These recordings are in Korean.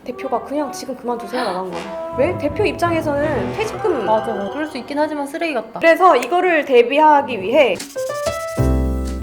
대표가 그냥 지금 그만두세요 나간 거야. 왜? 대표 입장에서는 퇴직금. 맞아. 그럴 수 있긴 하지만 쓰레기 같다. 그래서 이거를 대비하기 위해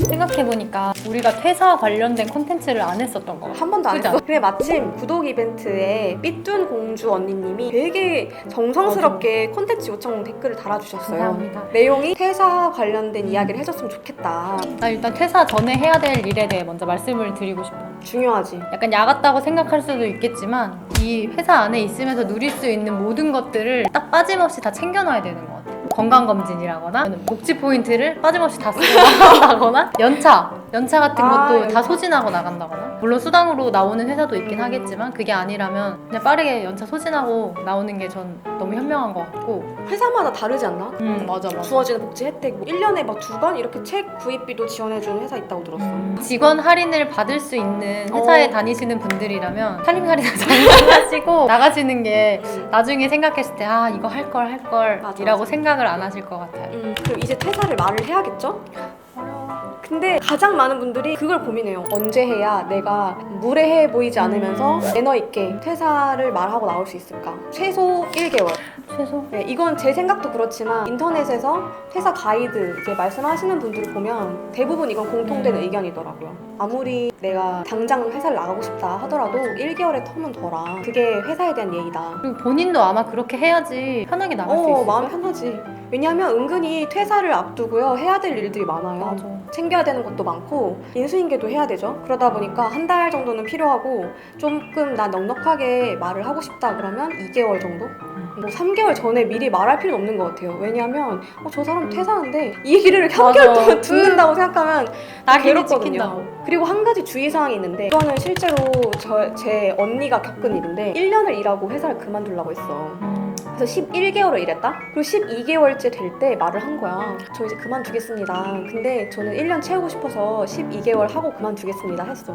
생각해보니까 우리가 퇴사 관련된 콘텐츠를 안 했었던 거 같아. 한 번도 안 그지 했어. 근데 마침 구독 이벤트에 삐뚤 공주 언니님이 되게 정성스럽게 콘텐츠 요청 댓글을 달아주셨어요. 감사합니다. 내용이 퇴사 관련된 이야기를 해줬으면 좋겠다. 나 일단 퇴사 전에 해야 될 일에 대해 먼저 말씀을 드리고 싶어. 중요하지. 약간 야같다고 생각할 수도 있겠지만 이 회사 안에 있으면서 누릴 수 있는 모든 것들을 딱 빠짐없이 다 챙겨놔야 되는 것 같아. 건강검진이라거나 복지 포인트를 빠짐없이 다 쓰고 나간다거나 연차 같은 것도 다 소진하고 나간다거나. 물론 수당으로 나오는 회사도 있긴 하겠지만 그게 아니라면 그냥 빠르게 연차 소진하고 나오는 게 전 너무 현명한 것 같고. 회사마다 다르지 않나? 맞아. 주어지는 복지 혜택 뭐 1년에 막 2번 이렇게 책 구입비도 지원해주는 회사 있다고 들었어. 직원 할인을 받을 수 있는 회사에 다니시는 분들이라면 할인 장만하시고 나가시는 게 나중에 생각했을 때 아 이거 할 걸 이라고 생각을 안 하실 것 같아요. 그럼 이제 퇴사를 말을 해야겠죠? 근데 가장 많은 분들이 그걸 고민해요. 언제 해야 내가 무례해 보이지 않으면서 매너 있게 퇴사를 말하고 나올 수 있을까? 최소 1개월. 최소? 네, 이건 제 생각도 그렇지만 인터넷에서 퇴사 가이드 이제 말씀하시는 분들을 보면 대부분 이건 공통된 의견이더라고요. 아무리 내가 당장 회사를 나가고 싶다 하더라도 1개월의 텀은 둬라. 그게 회사에 대한 예의다. 그리고 본인도 아마 그렇게 해야지 편하게 나갈 수 있을 마음 걸? 편하지. 왜냐면 은근히 퇴사를 앞두고요 해야 될 일들이 많아요. 맞아. 챙겨야 되는 것도 많고 인수인계도 해야 되죠. 그러다 보니까 한 달 정도는 필요하고 조금 나 넉넉하게 말을 하고 싶다 그러면 2개월 정도? 뭐 3개월 전에 미리 말할 필요는 없는 것 같아요. 왜냐면 저 사람 퇴사하는데 이 얘기를 3개월 동안 듣는다고 생각하면 낙인이 괴롭거든요. 찍힌다고. 그리고 한 가지 주의사항이 있는데 이거는 실제로 제 언니가 겪은 일인데 1년을 일하고 회사를 그만두려고 했어. 그래서 11개월을 일했다? 그리고 12개월째 될 때 말을 한 거야. 저 이제 그만두겠습니다. 근데 저는 1년 채우고 싶어서 12개월 하고 그만두겠습니다 했어.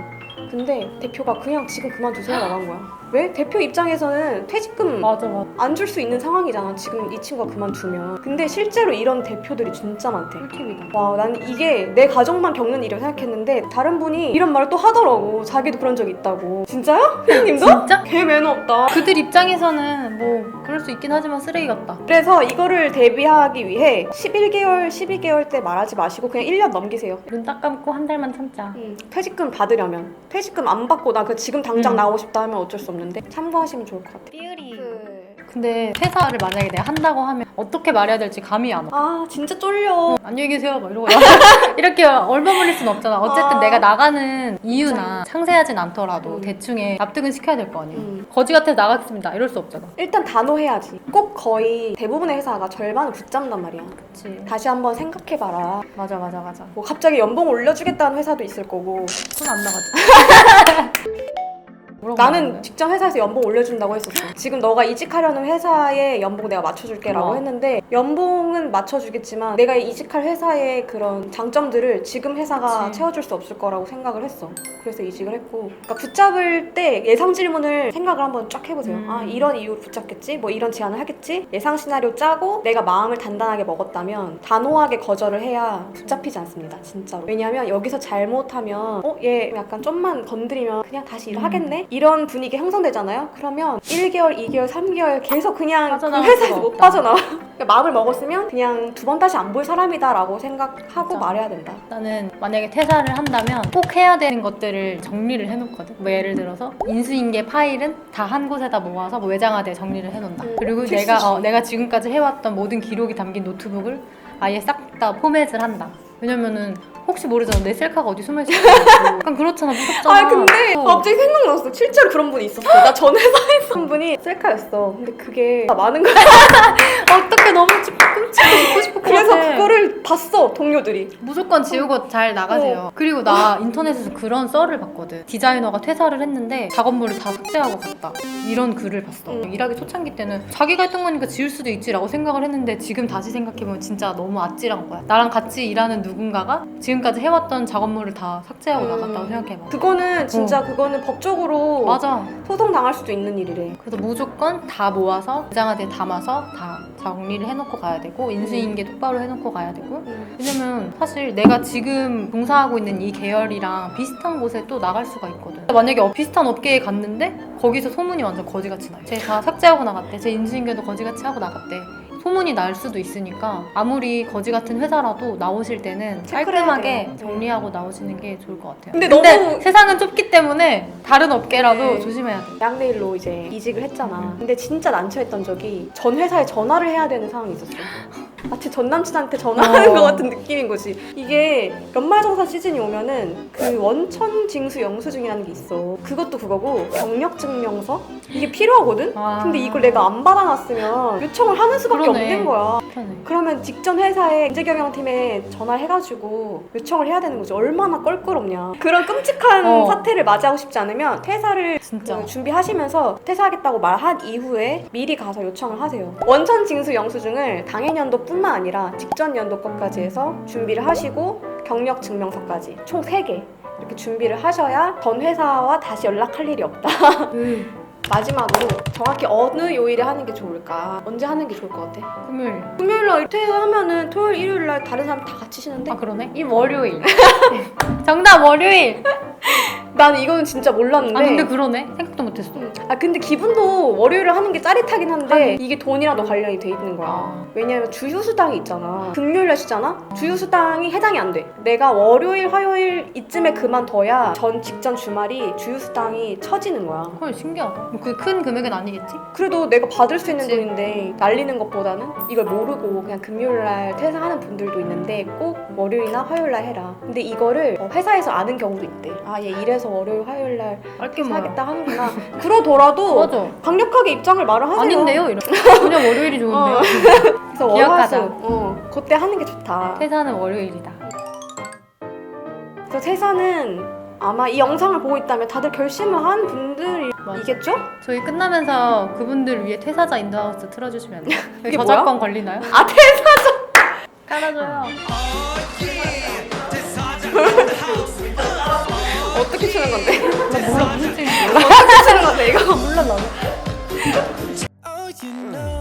근데 대표가 그냥 지금 그만두세요 나간 거야. 왜? 대표 입장에서는 퇴직금 맞아. 안 줄 수 있는 상황이잖아. 지금 이 친구가 그만두면. 근데 실제로 이런 대표들이 진짜 많대. 꿀팁이다. 와, 나는 이게 내 가족만 겪는 일이라고 생각했는데 다른 분이 이런 말을 또 하더라고. 자기도 그런 적 있다고. 진짜요? 회장님도? 진짜? 개 매너 없다. 그들 입장에서는 뭐 그럴 수 있긴 하지만 쓰레기 같다. 그래서 이거를 대비하기 위해 11개월, 12개월 때 말하지 마시고 그냥 1년 넘기세요. 눈 딱 감고 한 달만 참자. 퇴직금 받으려면. 퇴직금 안 받고 나 지금 당장 나오고 싶다 하면 어쩔 수 없는데 참고하시면 좋을 것 같아요. 삐으리. 근데 퇴사를 만약에 내가 한다고 하면 어떻게 말해야 될지 감이 안 와. 아 진짜 쫄려. 안녕히 계세요 막 이러고 이렇게 얼버무릴 순 없잖아. 어쨌든 내가 나가는 이유나 상세하진 않더라도 대충의 납득은 시켜야 될 거 아니에요. 거지 같아서 나가겠습니다 이럴 수 없잖아. 일단 단호해야지. 꼭 거의 대부분의 회사가 절반을 붙잡는단 말이야. 그치. 다시 한번 생각해봐라. 맞아. 뭐 갑자기 연봉 올려주겠다는 회사도 있을 거고. 손 안 나가지. 나는 직장 회사에서 연봉 올려준다고 했었어. 지금 너가 이직하려는 회사의 연봉 내가 맞춰줄게 라고 했는데 연봉은 맞춰주겠지만 내가 이직할 회사의 그런 장점들을 지금 회사가 그치. 채워줄 수 없을 거라고 생각을 했어. 그래서 이직을 했고, 그러니까 붙잡을 때 예상 질문을 생각을 한번 쫙 해보세요. 아 이런 이유로 붙잡겠지? 뭐 이런 제안을 하겠지? 예상 시나리오 짜고 내가 마음을 단단하게 먹었다면 단호하게 거절을 해야 붙잡히지 않습니다. 진짜로. 왜냐면 여기서 잘못하면 얘 약간 좀만 건드리면 그냥 다시 일하겠네? 이런 분위기 형성되잖아요. 그러면 1개월, 2개월, 3개월 계속 그냥 그 회사에서 못 빠져나와. 그러니까 마음을 먹었으면 그냥 두 번 다시 안 볼 사람이다 라고 생각하고 말해야 된다. 나는 만약에 퇴사를 한다면 꼭 해야 되는 것들을 정리를 해놓거든. 뭐 예를 들어서 인수인계 파일은 다 한 곳에다 모아서 뭐 외장하드에 정리를 해놓는다. 그리고 내가 지금까지 해왔던 모든 기록이 담긴 노트북을 아예 싹 다 포맷을 한다. 왜냐면은 혹시 모르잖아. 내 셀카가 어디 숨어있을지 모르고. 약간 그렇잖아. 무섭잖아. 아 근데 갑자기 생각났어. 실제로 그런 분이 있었어. 나 전 회사에서 한 분이 셀카였어. 근데 그게 다 많은 거야. 어떻게 너무 끔찍하고 싶을 것 그래서 같아. 그거를 봤어 동료들이. 무조건 지우고 잘 나가세요. 그리고 나 인터넷에서 그런 썰을 봤거든. 디자이너가 퇴사를 했는데 작업물을 다 삭제하고 갔다. 이런 글을 봤어. 일하기 초창기 때는 자기가 했던 거니까 지울 수도 있지라고 생각을 했는데 지금 다시 생각해보면 진짜 너무 아찔한 거야. 나랑 같이 일하는 누군가가 지금까지 해왔던 작업물을 다 삭제하고 나갔다고 생각해봐. 그거는 진짜 그거는 법적으로 맞아. 소송 당할 수도 있는 일이래. 그래서 무조건 다 모아서 외장하드에 담아서 다 정리를 해놓고 가야 되고 인수인계 똑바로 해놓고 가야 되고 왜냐면 사실 내가 지금 종사하고 있는 이 계열이랑 비슷한 곳에 또 나갈 수가 있거든. 만약에 비슷한 업계에 갔는데 거기서 소문이 완전 거지같이 나요. 쟤 다 삭제하고 나갔대. 쟤 인수인계도 거지같이 하고 나갔대. 소문이 날 수도 있으니까 아무리 거지 같은 회사라도 나오실 때는 체크를 해야 깔끔하게 돼요. 정리하고 나오시는 게 좋을 것 같아요. 근데 너무 세상은 좁기 때문에 다른 업계라도 네. 조심해야 돼. 양대일로 이제 이직을 했잖아. 근데 진짜 난처했던 적이 전 회사에 전화를 해야 되는 상황이 있었어. 마치 전 남친한테 전화하는 것 같은 느낌인 거지. 이게 연말정산 시즌이 오면은 그 원천 징수 영수증이라는 게 있어. 그것도 그거고 경력증명서 이게 필요하거든. 아. 근데 이걸 내가 안 받아놨으면 요청을 하는 수밖에 그러네. 없는 거야. 편해. 그러면 직전 회사에 인재경영팀에 전화를 해가지고 요청을 해야 되는 거지. 얼마나 껄끄럽냐. 그런 끔찍한 사태를 맞이하고 싶지 않으면 퇴사를 진짜. 준비하시면서 퇴사하겠다고 말한 이후에 미리 가서 요청을 하세요. 원천 징수 영수증을 당해 연도뿐만 아니라 직전 연도 것까지 해서 준비를 하시고 경력 증명서까지 총 3개 이렇게 준비를 하셔야 전 회사와 다시 연락할 일이 없다. 마지막으로 정확히 어느 요일에 하는 게 좋을까? 언제 하는 게 좋을 것 같아? 금요일. 금요일날 퇴근하면은 토요일, 일요일날 다른 사람 다 같이 쉬는데? 아 그러네? 이 월요일. 정답 월요일. 난 이거는 진짜 몰랐는데. 아 근데 그러네. 생각도 못했어. 아 근데 기분도 월요일에 하는 게 짜릿하긴 한데 이게 돈이랑도 관련이 돼 있는 거야. 아. 왜냐면 주휴수당이 있잖아. 금요일날 쉬잖아? 주휴수당이 해당이 안 돼. 내가 월요일, 화요일 이쯤에 그만둬야 전 직전 주말이 주휴수당이 쳐지는 거야. 헐 신기하다. 그 큰 금액은 아니겠지? 그래도 내가 받을 수 있는 그치. 돈인데 날리는 것보다는 이걸 모르고 그냥 금요일날 퇴사하는 분들도 있는데 꼭 월요일이나 화요일날 해라. 근데 이거를 회사에서 아는 경우도 있대. 아 얘 이래서 월요일, 화요일날 알게 뭐야. 퇴사하겠다 하는구나. 그러더라도 맞아. 강력하게 입장을 말을 하세요. 아닌데요? 이런. 그냥 월요일이 좋은데요? 그래서 기억하자. 월화수 그때 하는 게 좋다. 퇴사는 월요일이다. 그래서 퇴사는 아마 이 영상을 보고 있다면 다들 결심을 한 분들이겠죠? 저희 끝나면서 그분들 위해 퇴사자 인더하우스 틀어주시면 안 돼요? 이게 저작권 걸리나요? 아 퇴사자 깔아줘요. 어떻게 치는 건데? 몰라 무슨 뜻인지 몰라. 어떻게 치는 건데 이거? 몰라 나도. Oh, you know